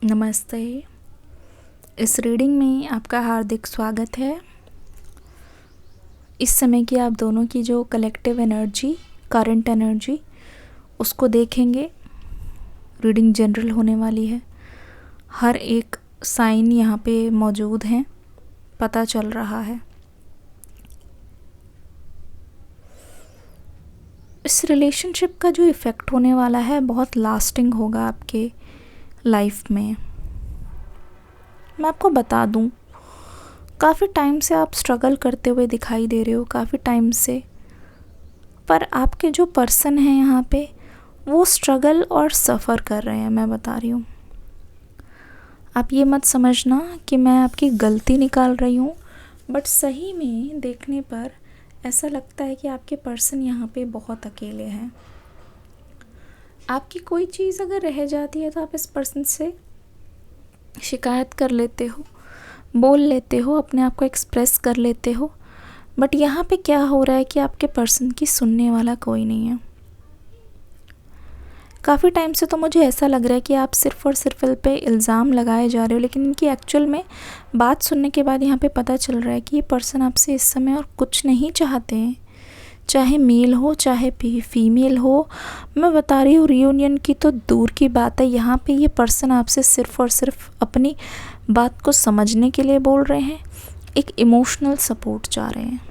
नमस्ते। इस रीडिंग में आपका हार्दिक स्वागत है। इस समय की आप दोनों की जो कलेक्टिव एनर्जी, करंट एनर्जी, उसको देखेंगे। रीडिंग जनरल होने वाली है। हर एक साइन यहाँ पे मौजूद हैं, पता चल रहा है। इस रिलेशनशिप का जो इफ़ेक्ट होने वाला है बहुत लास्टिंग होगा आपके लाइफ में। मैं आपको बता दूं, काफ़ी टाइम से आप स्ट्रगल करते हुए दिखाई दे रहे हो, काफ़ी टाइम से। पर आपके जो पर्सन हैं यहाँ पे, वो स्ट्रगल और सफ़र कर रहे हैं। मैं बता रही हूँ, आप ये मत समझना कि मैं आपकी गलती निकाल रही हूँ, बट सही में देखने पर ऐसा लगता है कि आपके पर्सन यहाँ पे बहुत अकेले हैं। आपकी कोई चीज़ अगर रह जाती है तो आप इस पर्सन से शिकायत कर लेते हो, बोल लेते हो, अपने आप को एक्सप्रेस कर लेते हो। बट यहाँ पे क्या हो रहा है कि आपके पर्सन की सुनने वाला कोई नहीं है। काफ़ी टाइम से तो मुझे ऐसा लग रहा है कि आप सिर्फ़ और सिर्फ इल पे इल्ज़ाम लगाए जा रहे हो, लेकिन इनकी एक्चुअल में बात सुनने के बाद यहाँ पे पता चल रहा है कि ये पर्सन आपसे इस समय और कुछ नहीं चाहते हैं। चाहे मेल हो चाहे फीमेल हो, मैं बता रही हूँ, रियूनियन की तो दूर की बात है। यहाँ पे ये पर्सन आपसे सिर्फ़ और सिर्फ अपनी बात को समझने के लिए बोल रहे हैं, एक इमोशनल सपोर्ट चाह रहे हैं।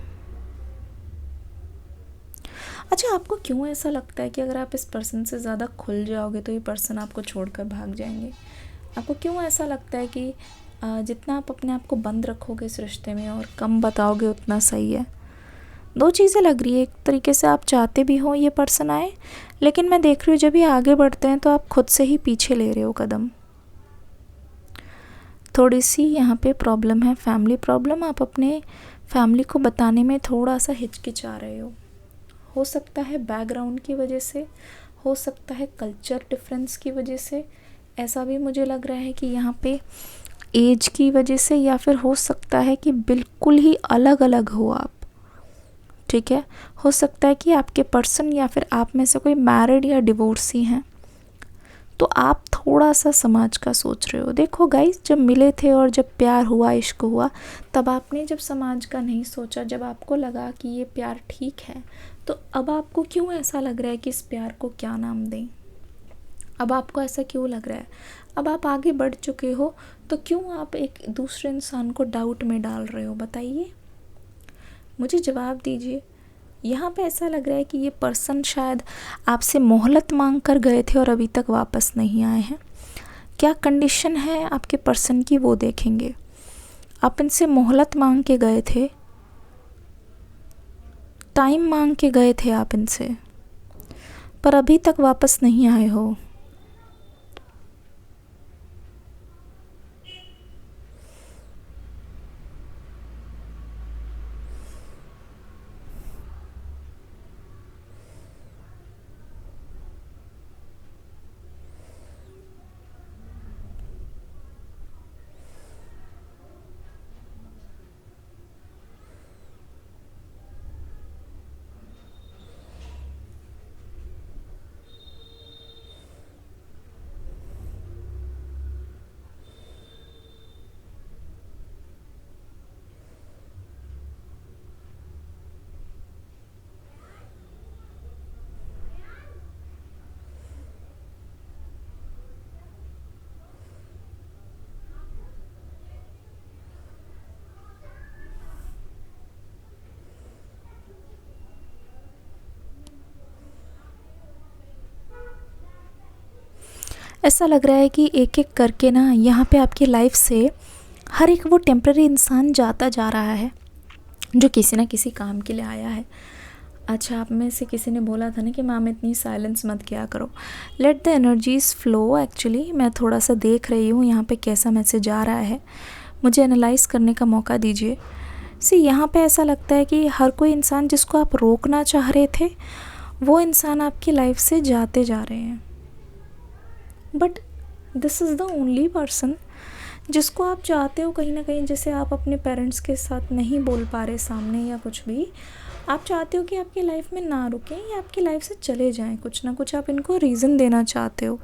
अच्छा, आपको क्यों ऐसा लगता है कि अगर आप इस पर्सन से ज़्यादा खुल जाओगे तो ये पर्सन आपको छोड़कर भाग जाएंगे? आपको क्यों ऐसा लगता है कि जितना आप अपने आप को बंद रखोगे इस रिश्ते में और कम बताओगे उतना सही है? दो चीज़ें लग रही है। एक तरीके से आप चाहते भी हो ये पर्सन आए, लेकिन मैं देख रही हूँ जब ये आगे बढ़ते हैं तो आप खुद से ही पीछे ले रहे हो कदम। थोड़ी सी यहाँ पे प्रॉब्लम है, फैमिली प्रॉब्लम। आप अपने फैमिली को बताने में थोड़ा सा हिचकिचा रहे हो सकता है बैकग्राउंड की वजह से, हो सकता है कल्चर डिफरेंस की वजह से, ऐसा भी मुझे लग रहा है कि यहाँ पे एज की वजह से, या फिर हो सकता है कि बिल्कुल ही अलग अलग हो आप। ठीक है, हो सकता है कि आपके पर्सन या फिर आप में से कोई मैरिड या डिवोर्सी हैं, तो आप थोड़ा सा समाज का सोच रहे हो। देखो गाइस, जब मिले थे और जब प्यार हुआ, इश्क हुआ, तब आपने जब समाज का नहीं सोचा, जब आपको लगा कि ये प्यार ठीक है, तो अब आपको क्यों ऐसा लग रहा है कि इस प्यार को क्या नाम दें? अब आपको ऐसा क्यों लग रहा है? अब आप आगे बढ़ चुके हो, तो क्यों आप एक दूसरे इंसान को डाउट में डाल रहे हो? बताइए, मुझे जवाब दीजिए। यहाँ पे ऐसा लग रहा है कि ये पर्सन शायद आपसे मोहलत मांग कर गए थे और अभी तक वापस नहीं आए हैं। क्या कंडीशन है आपके पर्सन की, वो देखेंगे। आप इनसे मोहलत मांग के गए थे, टाइम मांग के गए थे आप इनसे, पर अभी तक वापस नहीं आए हो। ऐसा लग रहा है कि एक एक करके ना यहाँ पे आपकी लाइफ से हर एक वो टेम्पररी इंसान जाता जा रहा है जो किसी ना किसी काम के लिए आया है। अच्छा, आप में से किसी ने बोला था ना कि मैम इतनी साइलेंस मत किया करो, let the energies flow. Actually मैं थोड़ा सा देख रही हूँ यहाँ पे कैसा मैसेज आ रहा है, मुझे एनालाइज करने का मौका दीजिए। यहाँ पे ऐसा लगता है कि हर कोई इंसान जिसको आप रोकना चाह रहे थे, वो इंसान आपकी लाइफ से जाते जा रहे हैं। But this is the only person जिसको आप चाहते हो कहीं ना कहीं। जैसे आप अपने पेरेंट्स के साथ नहीं बोल पा रहे सामने या कुछ भी, आप चाहते हो कि आपकी लाइफ में ना रुकें या आपकी लाइफ से चले जाएं, कुछ ना कुछ आप इनको रीज़न देना चाहते हो,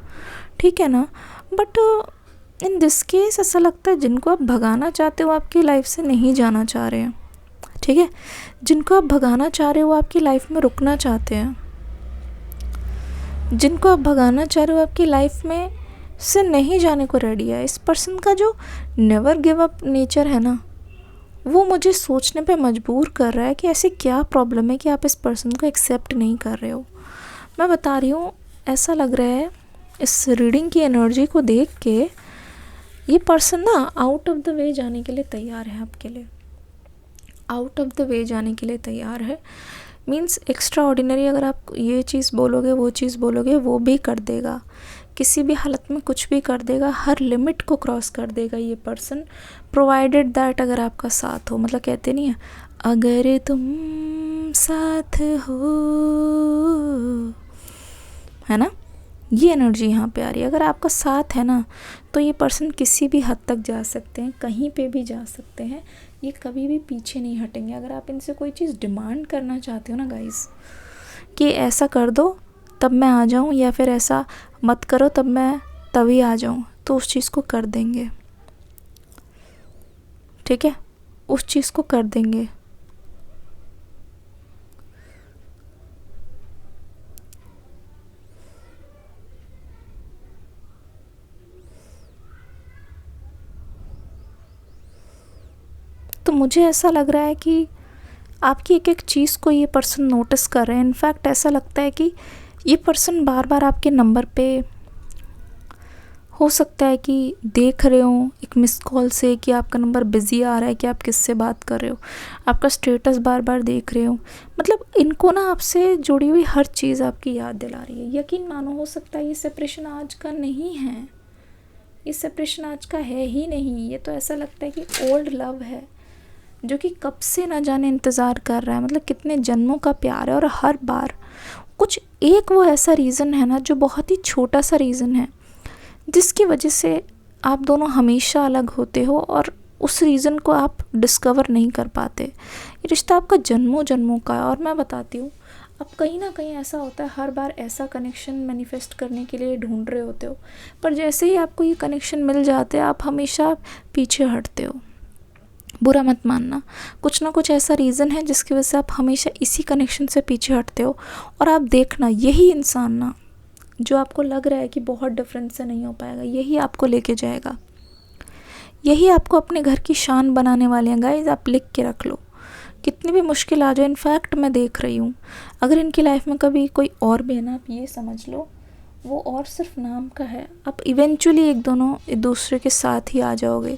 ठीक है ना? बट इन दिस केस ऐसा लगता है जिनको आप भगाना चाहते हो आपकी लाइफ से नहीं जाना चाह रहे हैं, ठीक है। जिनको आप भगाना चाह रहे हो आपकी लाइफ में रुकना चाहते हैं, जिनको आप भगाना चाह रहे हो आपकी लाइफ में से नहीं जाने को रेडी है। इस पर्सन का जो नेवर गिव अप नेचर है ना, वो मुझे सोचने पे मजबूर कर रहा है कि ऐसी क्या प्रॉब्लम है कि आप इस पर्सन को एक्सेप्ट नहीं कर रहे हो। मैं बता रही हूँ, ऐसा लग रहा है इस रीडिंग की एनर्जी को देख के ये पर्सन ना आउट ऑफ द वे जाने के लिए तैयार है, आपके लिए आउट ऑफ द वे जाने के लिए तैयार है। मीन्स एक्स्ट्रा ऑर्डिनरी अगर आप ये चीज़ बोलोगे वो चीज़ बोलोगे वो भी कर देगा, किसी भी हालत में कुछ भी कर देगा, हर लिमिट को क्रॉस कर देगा ये पर्सन, प्रोवाइडेड दैट अगर आपका साथ हो। मतलब कहते नहीं है, अगर तुम साथ हो, है ना, ये एनर्जी यहाँ पे आ रही है। अगर आपका साथ है ना तो ये पर्सन किसी भी हद तक जा सकते हैं, कहीं पे भी जा सकते हैं, ये कभी भी पीछे नहीं हटेंगे। अगर आप इनसे कोई चीज़ डिमांड करना चाहते हो ना गाइस, कि ऐसा कर दो तब मैं आ जाऊँ, या फिर ऐसा मत करो तब मैं तभी आ जाऊँ, तो उस चीज़ को कर देंगे, ठीक है, उस चीज़ को कर देंगे। तो मुझे ऐसा लग रहा है कि आपकी एक एक चीज़ को ये पर्सन नोटिस कर रहे हैं। इनफैक्ट ऐसा लगता है कि ये पर्सन बार बार आपके नंबर पे हो सकता है कि देख रहे हो एक मिस कॉल से कि आपका नंबर बिज़ी आ रहा है, कि आप किससे बात कर रहे हो, आपका स्टेटस बार बार देख रहे हो। मतलब इनको ना आपसे जुड़ी हुई हर चीज़ आपकी याद दिला रही है। यकीन मानो, हो सकता है ये सेपरेशन आज का नहीं है, ये सेपरेशन आज का है ही नहीं। ये तो ऐसा लगता है कि ओल्ड लव है जो कि कब से ना जाने इंतज़ार कर रहा है। मतलब कितने जन्मों का प्यार है, और हर बार कुछ एक वो ऐसा रीज़न है ना, जो बहुत ही छोटा सा रीज़न है जिसकी वजह से आप दोनों हमेशा अलग होते हो, और उस रीज़न को आप डिस्कवर नहीं कर पाते। ये रिश्ता आपका जन्मों जन्मों का है। और मैं बताती हूँ, अब कहीं ना कहीं ऐसा होता है, हर बार ऐसा कनेक्शन मैनिफेस्ट करने के लिए ढूंढ रहे होते हो, पर जैसे ही आपको ये कनेक्शन मिल जाते हैं आप हमेशा पीछे हटते हो। बुरा मत मानना, कुछ ना कुछ ऐसा रीज़न है जिसकी वजह से आप हमेशा इसी कनेक्शन से पीछे हटते हो। और आप देखना, यही इंसान ना जो आपको लग रहा है कि बहुत डिफरेंस से नहीं हो पाएगा, यही आपको लेके जाएगा, यही आपको अपने घर की शान बनाने वाले हैं गाइस। आप लिख के रख लो, कितनी भी मुश्किल आ जाए। इनफैक्ट मैं देख रही हूँ, अगर इनकी लाइफ में कभी कोई और भी है ना, आप ये समझ लो वो और सिर्फ नाम का है। आप इवेंचुअली एक दोनों एक दूसरे के साथ ही आ जाओगे।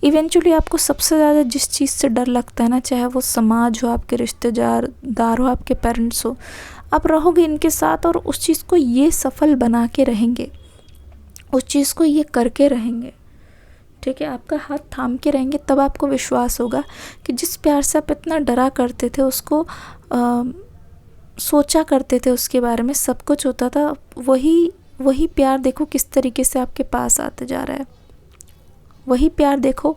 इवेंचुअली आपको सबसे ज़्यादा जिस चीज़ से डर लगता है ना, चाहे वो समाज हो, आपके रिश्तेदार हो, आपके पेरेंट्स हो, आप रहोगे इनके साथ और उस चीज़ को ये सफल बना के रहेंगे, उस चीज़ को ये करके रहेंगे, ठीक है, आपका हाथ थाम के रहेंगे। तब आपको विश्वास होगा कि जिस प्यार से आप इतना डरा करते थे, उसको सोचा करते थे, उसके बारे में सब कुछ होता था, वही प्यार देखो किस तरीके से आपके पास आते जा रहा है। वही प्यार देखो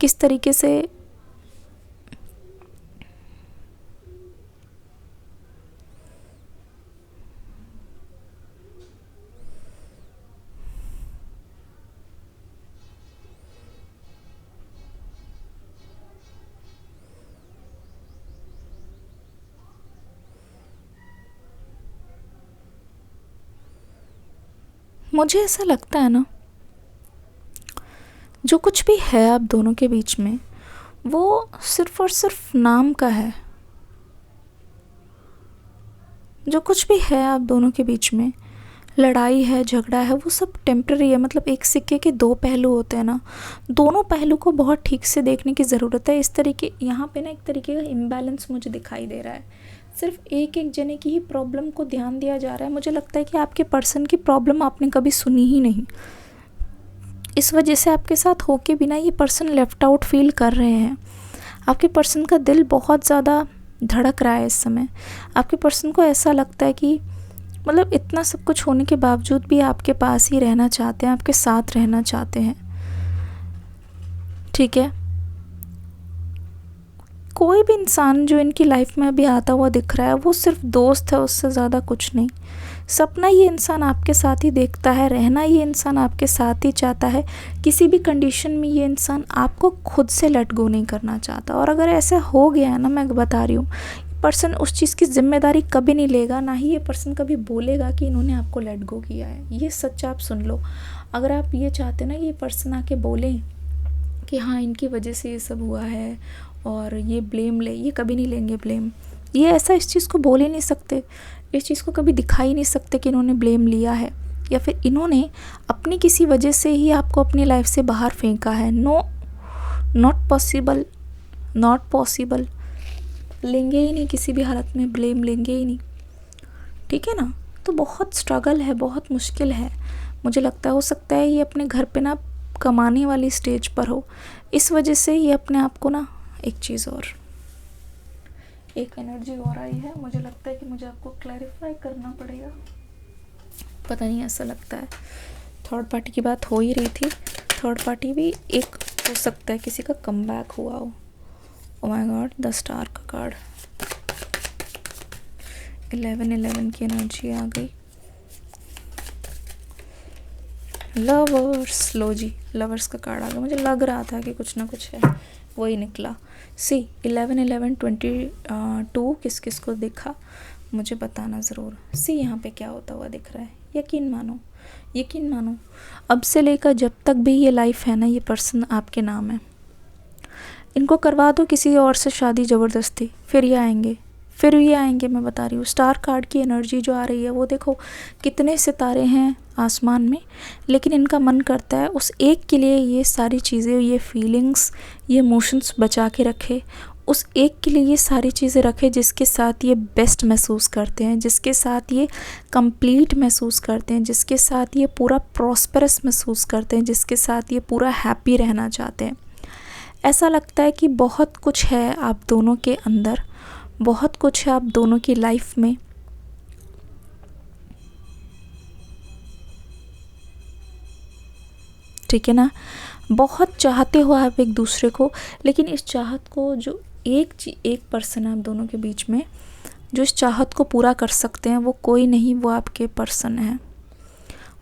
किस तरीके से मुझे ऐसा लगता है ना, जो कुछ भी है आप दोनों के बीच में वो सिर्फ और सिर्फ नाम का है। जो कुछ भी है आप दोनों के बीच में, लड़ाई है, झगड़ा है, वो सब टेम्प्रेरी है। मतलब एक सिक्के के दो पहलू होते हैं ना, दोनों पहलू को बहुत ठीक से देखने की ज़रूरत है। इस तरीके यहाँ पे ना एक तरीके का इम्बैलेंस मुझे दिखाई दे रहा है। सिर्फ एक एक जने की ही प्रॉब्लम को ध्यान दिया जा रहा है। मुझे लगता है कि आपके पर्सन की प्रॉब्लम आपने कभी सुनी ही नहीं। इस वजह से आपके साथ होके बिना ये पर्सन लेफ्ट आउट फील कर रहे हैं। आपके पर्सन का दिल बहुत ज़्यादा धड़क रहा है इस समय। आपके पर्सन को ऐसा लगता है कि मतलब इतना सब कुछ होने के बावजूद भी आपके पास ही रहना चाहते हैं, आपके साथ रहना चाहते हैं, ठीक है। कोई भी इंसान जो इनकी लाइफ में अभी आता हुआ दिख रहा है वो सिर्फ दोस्त है, उससे ज़्यादा कुछ नहीं। सपना ये इंसान आपके साथ ही देखता है, रहना ये इंसान आपके साथ ही चाहता है। किसी भी कंडीशन में ये इंसान आपको खुद से लेट गो नहीं करना चाहता। और अगर ऐसा हो गया है ना, मैं बता रही हूँ, पर्सन उस चीज़ की जिम्मेदारी कभी नहीं लेगा, ना ही ये पर्सन कभी बोलेगा कि इन्होंने आपको लेट गो किया है। ये सच आप सुन लो। अगर आप ये चाहते ना ये पर्सन आके बोलें कि हाँ इनकी वजह से ये सब हुआ है और ये ब्लेम ले, ये कभी नहीं लेंगे ब्लेम। ये ऐसा इस चीज़ को बोल ही नहीं सकते, इस चीज़ को कभी दिखा ही नहीं सकते कि इन्होंने ब्लेम लिया है या फिर इन्होंने अपनी किसी वजह से ही आपको अपनी लाइफ से बाहर फेंका है। No, not possible, not possible. लेंगे ही नहीं, किसी भी हालत में ब्लेम लेंगे ही नहीं, ठीक है ना। तो बहुत स्ट्रगल है, बहुत मुश्किल है। मुझे लगता है हो सकता है ये अपने घर पे ना कमाने वाली स्टेज पर हो, इस वजह से ये अपने आप को ना, एक चीज़ और, एक एनर्जी और आई है, मुझे लगता है कि मुझे आपको क्लैरिफाई करना पड़ेगा, पता नहीं ऐसा लगता है। थर्ड पार्टी की बात हो ही रही थी, थर्ड पार्टी भी एक हो सकता है किसी का कमबैक हुआ हो। Oh my God, the star का कार्ड, 11 की एनर्जी आ गई। लवर्स, लो जी, लवर्स का कार्ड आ गया। मुझे लग रहा था कि कुछ ना कुछ है, वही निकला। सी 11-11-22 किस किस को दिखा मुझे बताना ज़रूर। सी यहाँ पे क्या होता हुआ दिख रहा है, यकीन मानो, यकीन मानो, अब से लेकर जब तक भी ये लाइफ है ना, ये पर्सन आपके नाम है। इनको करवा दो किसी और से शादी ज़बरदस्ती, फिर ये आएंगे, फिर ये आएंगे। मैं बता रही हूँ, स्टार कार्ड की एनर्जी जो आ रही है वो देखो, कितने सितारे हैं आसमान में, लेकिन इनका मन करता है उस एक के लिए ये सारी चीज़ें, ये फीलिंग्स, ये इमोशंस बचा के रखे, उस एक के लिए ये सारी चीज़ें रखे जिसके साथ ये बेस्ट महसूस करते हैं, जिसके साथ ये कंप्लीट महसूस करते हैं, जिसके साथ ये पूरा प्रॉस्परस महसूस करते हैं, जिसके साथ ये पूरा हैप्पी रहना चाहते हैं। ऐसा लगता है कि बहुत कुछ है आप दोनों के अंदर, बहुत कुछ है आप दोनों की लाइफ में। ठीक है ना, बहुत चाहते हो आप एक दूसरे को, लेकिन इस चाहत को जो एक पर्सन है आप दोनों के बीच में, जो इस चाहत को पूरा कर सकते हैं, वो कोई नहीं, वो आपके पर्सन है।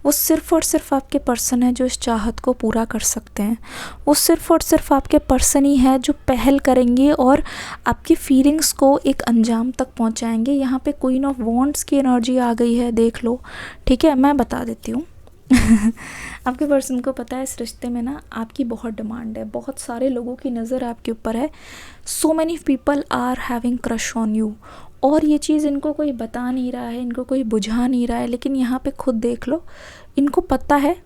वो सिर्फ़ और सिर्फ आपके पर्सन है जो इस चाहत को पूरा कर सकते हैं। वो सिर्फ़ और सिर्फ आपके पर्सन ही है जो पहल करेंगे और आपकी फीलिंग्स को एक अंजाम तक पहुंचाएंगे। यहाँ पे क्वीन ऑफ वॉन्ड्स की एनर्जी आ गई है, देख लो, ठीक है। मैं बता देती हूँ आपके पर्सन को पता है इस रिश्ते में ना आपकी बहुत डिमांड है, बहुत सारे लोगों की नज़र आपके ऊपर है। So many people are having crush on you, और ये चीज़ इनको कोई बता नहीं रहा है, इनको कोई बुझा नहीं रहा है, लेकिन यहाँ पे खुद देख लो, इनको पता है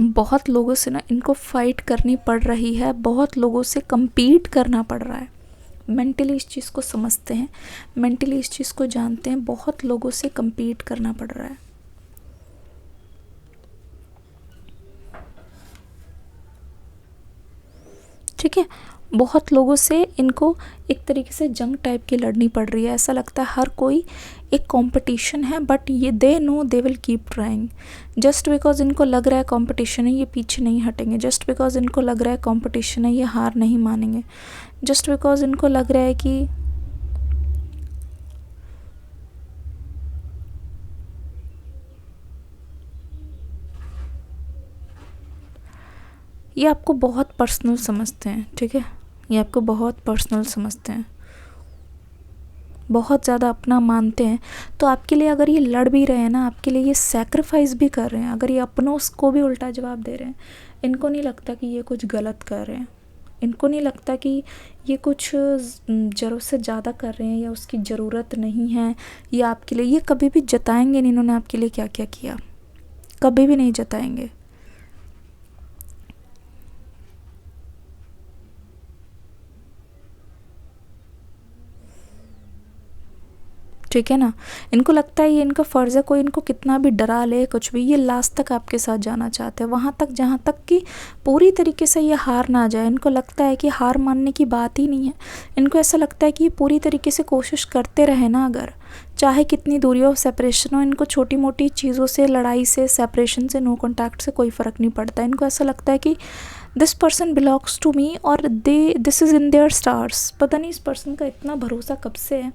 बहुत लोगों से ना इनको फाइट करनी पड़ रही है, बहुत लोगों से compete करना पड़ रहा है। मेंटली इस चीज़ को समझते हैं, मेंटली इस चीज़ को जानते हैं, बहुत लोगों से compete करना पड़ रहा है। ठीक है, बहुत लोगों से इनको एक तरीके से जंग टाइप की लड़नी पड़ रही है। ऐसा लगता है हर कोई एक कंपटीशन है, बट ये they know they will keep trying. Just because इनको लग रहा है कंपटीशन है, ये पीछे नहीं हटेंगे। जस्ट बिकॉज इनको लग रहा है कंपटीशन है, ये हार नहीं मानेंगे। जस्ट बिकॉज इनको लग रहा है कि ये आपको बहुत पर्सनल समझते हैं, ठीक है, ये आपको बहुत पर्सनल समझते हैं, बहुत ज़्यादा अपना मानते हैं। तो आपके लिए अगर ये लड़ भी रहे हैं ना, आपके लिए ये सैक्रिफाइस भी कर रहे हैं, अगर ये अपनों को भी उल्टा जवाब दे रहे हैं, इनको नहीं लगता कि ये कुछ गलत कर रहे हैं, इनको नहीं लगता कि ये कुछ ज़रूरत से ज़्यादा कर रहे हैं या उसकी ज़रूरत नहीं है। ये आपके लिए, ये कभी भी जताएंगे नहीं इन्होंने आपके लिए क्या क्या किया, कभी भी नहीं जताएंगे। ठीक है ना, इनको लगता है ये इनका फ़र्ज़ है, कोई इनको कितना भी डरा ले कुछ भी, ये लास्ट तक आपके साथ जाना चाहते हैं, वहाँ तक जहाँ तक कि पूरी तरीके से ये हार ना जाए। इनको लगता है कि हार मानने की बात ही नहीं है, इनको ऐसा लगता है कि ये पूरी तरीके से कोशिश करते रहे ना, अगर चाहे कितनी दूरी हो, सेपरेशन हो, इनको छोटी मोटी चीज़ों से, लड़ाई से, सेपरेशन से, नो कॉन्टैक्ट से कोई फ़र्क नहीं पड़ता। इनको ऐसा लगता है कि this person belongs to me और this is in their stars. पता नहीं इस पर्सन का इतना भरोसा कब से है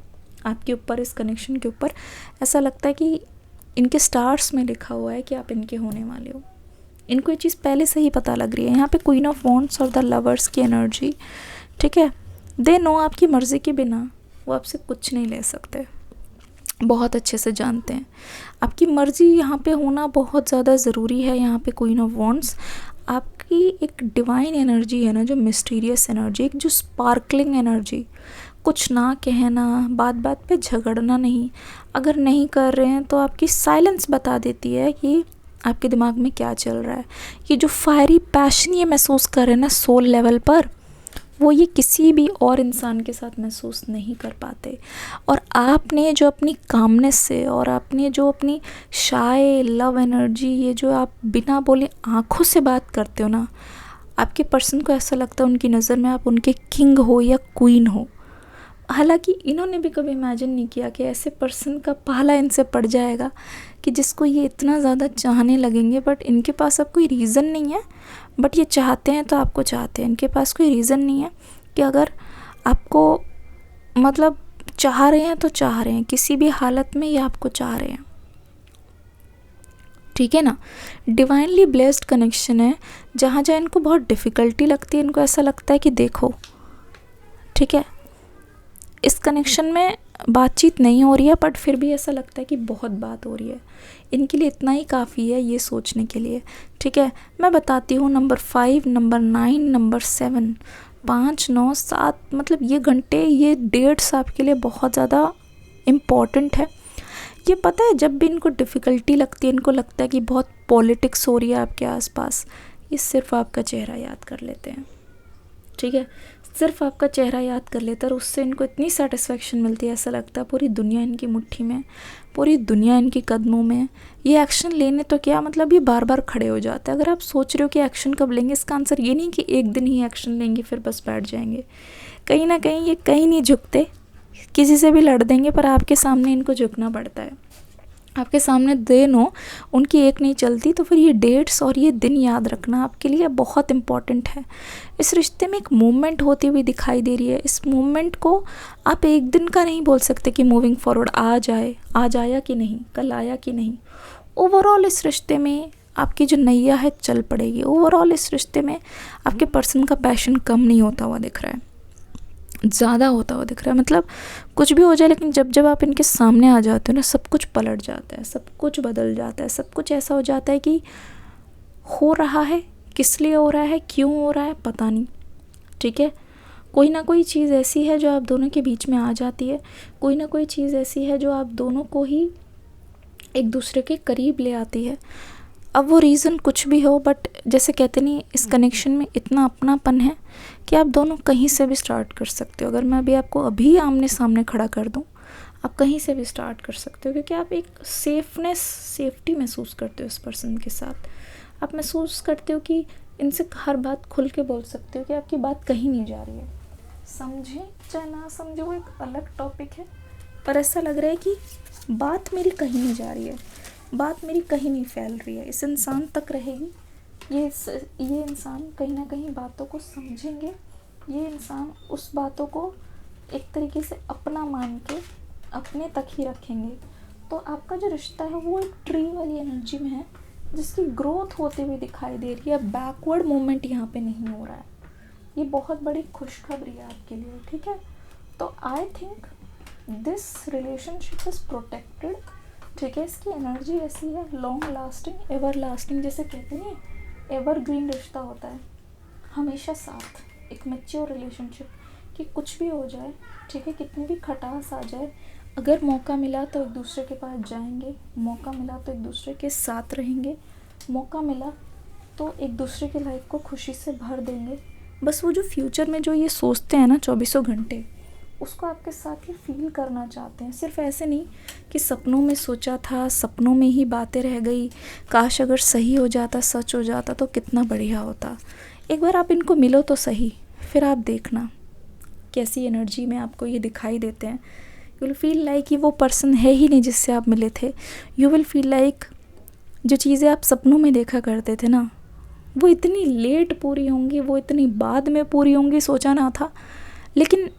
आपके ऊपर, इस कनेक्शन के ऊपर। ऐसा लगता है कि इनके स्टार्स में लिखा हुआ है कि आप इनके होने वाले हो। इनको ये चीज़ पहले से ही पता लग रही है। यहाँ पे क्वीन ऑफ वॉन्ड्स और द लवर्स की एनर्जी, ठीक है। दे नो आपकी मर्ज़ी के बिना वो आपसे कुछ नहीं ले सकते, बहुत अच्छे से जानते हैं। आपकी मर्ज़ी यहाँ पे होना बहुत ज़्यादा ज़रूरी है। यहाँ पे क्वीन ऑफ वॉन्ड्स आपकी एक डिवाइन एनर्जी है ना, जो मिस्टीरियस एनर्जी, एक जो स्पार्कलिंग एनर्जी, कुछ ना कहना, बात बात पे झगड़ना नहीं, अगर नहीं कर रहे हैं तो आपकी साइलेंस बता देती है कि आपके दिमाग में क्या चल रहा है। ये जो फायरी पैशन ये महसूस कर रहे हैं ना सोल लेवल पर, वो ये किसी भी और इंसान के साथ महसूस नहीं कर पाते। और आपने जो अपनी कामनेस से और आपने जो अपनी शाय लव एनर्जी, ये जो आप बिना बोले आँखों से बात करते हो ना, आपके पर्सन को ऐसा लगता है उनकी नज़र में आप उनके किंग हो या क्वीन हो। हालांकि इन्होंने भी कभी इमेजिन नहीं किया कि ऐसे पर्सन का पाला इनसे पड़ जाएगा कि जिसको ये इतना ज़्यादा चाहने लगेंगे। बट इनके पास अब कोई रीज़न नहीं है, बट ये चाहते हैं तो आपको चाहते हैं। इनके पास कोई रीज़न नहीं है कि अगर आपको मतलब चाह रहे हैं तो चाह रहे हैं, किसी भी हालत में ये आपको चाह रहे हैं, ठीक है ना। डिवाइनली ब्लेस्ड कनेक्शन है। जहाँ जहाँ इनको बहुत डिफ़िकल्टी लगती है, इनको ऐसा लगता है कि देखो, ठीक है, इस कनेक्शन में बातचीत नहीं हो रही है, बट फिर भी ऐसा लगता है कि बहुत बात हो रही है। इनके लिए इतना ही काफ़ी है ये सोचने के लिए, ठीक है। मैं बताती हूँ नंबर 5, नंबर 9, नंबर 7, 5, 9, 7, मतलब ये घंटे, ये डेट्स आपके लिए बहुत ज़्यादा इम्पॉर्टेंट है। ये पता है, जब भी इनको डिफ़िकल्टी लगती है, इनको लगता है कि बहुत पॉलिटिक्स हो रही है आपके आसपास, ये सिर्फ आपका चेहरा याद कर लेते हैं, ठीक है। सिर्फ आपका चेहरा याद कर लेता है और उससे इनको इतनी सेटिस्फेक्शन मिलती है, ऐसा लगता है पूरी दुनिया इनकी मुट्ठी में, पूरी दुनिया इनकी कदमों में। ये एक्शन लेने तो क्या, मतलब ये बार बार खड़े हो जाते हैं। अगर आप सोच रहे हो कि एक्शन कब लेंगे, इसका आंसर ये नहीं कि एक दिन ही एक्शन लेंगे फिर बस बैठ जाएंगे। कहीं ना कहीं ये कहीं नहीं झुकते, किसी से भी लड़ देंगे, पर आपके सामने इनको झुकना पड़ता है। आपके सामने दे नो उनकी एक नहीं चलती। तो फिर ये डेट्स और ये दिन याद रखना आपके लिए बहुत इम्पॉर्टेंट है। इस रिश्ते में एक मूवमेंट होती हुई दिखाई दे रही है। इस मूवमेंट को आप एक दिन का नहीं बोल सकते कि मूविंग फॉरवर्ड आज आया कि नहीं, कल आया कि नहीं। ओवरऑल इस रिश्ते में आपकी जो नैया है चल पड़ेगी। ओवरऑल इस रिश्ते में आपके पर्सन का पैशन कम नहीं होता हुआ दिख रहा है, ज़्यादा होता हुआ दिख रहा है। मतलब कुछ भी हो जाए, लेकिन जब जब आप इनके सामने आ जाते हो ना, सब कुछ पलट जाता है, सब कुछ बदल जाता है, सब कुछ ऐसा हो जाता है कि हो रहा है, किस लिए हो रहा है, क्यों हो रहा है, पता नहीं, ठीक है। कोई ना कोई चीज़ ऐसी है जो आप दोनों के बीच में आ जाती है, कोई ना कोई चीज़ ऐसी है जो आप दोनों को ही एक दूसरे के करीब ले आती है। अब वो रीज़न कुछ भी हो, बट जैसे कहते नहीं, इस कनेक्शन में इतना अपनापन है कि आप दोनों कहीं से भी स्टार्ट कर सकते हो। अगर मैं अभी आमने सामने खड़ा कर दूं, आप कहीं से भी स्टार्ट कर सकते हो, क्योंकि आप एक सेफ्टी महसूस करते हो इस पर्सन के साथ। आप महसूस करते हो कि इनसे हर बात खुल के बोल सकते हो, कि आपकी बात कहीं नहीं जा रही है। समझे चाहे ना समझे, वो एक अलग टॉपिक है, पर ऐसा लग रहा है कि बात मेरी कहीं नहीं जा रही है, बात मेरी कहीं नहीं फैल रही है, इस इंसान तक रहेगी। ये इंसान कहीं ना कहीं बातों को समझेंगे, ये इंसान उस बातों को एक तरीके से अपना मान के अपने तक ही रखेंगे। तो आपका जो रिश्ता है वो एक ट्री वाली एनर्जी में है, जिसकी ग्रोथ होती हुई दिखाई दे रही है। बैकवर्ड मूवमेंट यहाँ पे नहीं हो रहा है। ये बहुत बड़ी खुशखबरी है आपके लिए, ठीक है। तो I think this relationship is protected, ठीक है। इसकी एनर्जी ऐसी है, लॉन्ग लास्टिंग, एवर लास्टिंग, जैसे कहते हैं एवरग्रीन रिश्ता होता है, हमेशा साथ, एक मैच्योर रिलेशनशिप, कि कुछ भी हो जाए, ठीक है, कितनी भी खटास आ जाए, अगर मौका मिला तो एक दूसरे के पास जाएंगे, मौका मिला तो एक दूसरे के साथ रहेंगे, मौका मिला तो एक दूसरे की लाइफ को खुशी से भर देंगे। बस वो जो फ्यूचर में जो ये सोचते हैं ना 24 घंटे, उसको आपके साथ ही फील करना चाहते हैं। सिर्फ ऐसे नहीं कि सपनों में सोचा था, सपनों में ही बातें रह गई, काश अगर सही हो जाता, सच हो जाता तो कितना बढ़िया होता। एक बार आप इनको मिलो तो सही, फिर आप देखना कैसी एनर्जी में आपको ये दिखाई देते हैं। यू विल फील लाइक वो पर्सन है ही नहीं जिससे आप मिले थे। यू विल फील लाइक जो चीज़ें आप सपनों में देखा करते थे ना, वो इतनी लेट पूरी होंगी, वो इतनी बाद में पूरी होंगी, सोचा ना था। लेकिन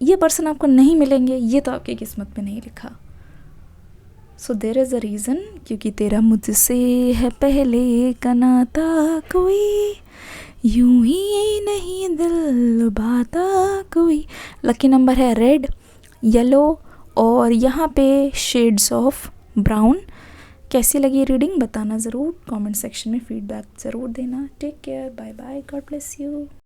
ये पर्सन आपको नहीं मिलेंगे, ये तो आपकी किस्मत में नहीं लिखा। So there is a reason, क्योंकि तेरा मुझसे है पहले का नाता, कोई यूं ही नहीं दिल लुभाता कोई। लकी नंबर है रेड, येलो और यहाँ पे शेड्स ऑफ ब्राउन। कैसी लगी रीडिंग बताना ज़रूर, कमेंट सेक्शन में फीडबैक ज़रूर देना। Take care, bye bye, God bless you.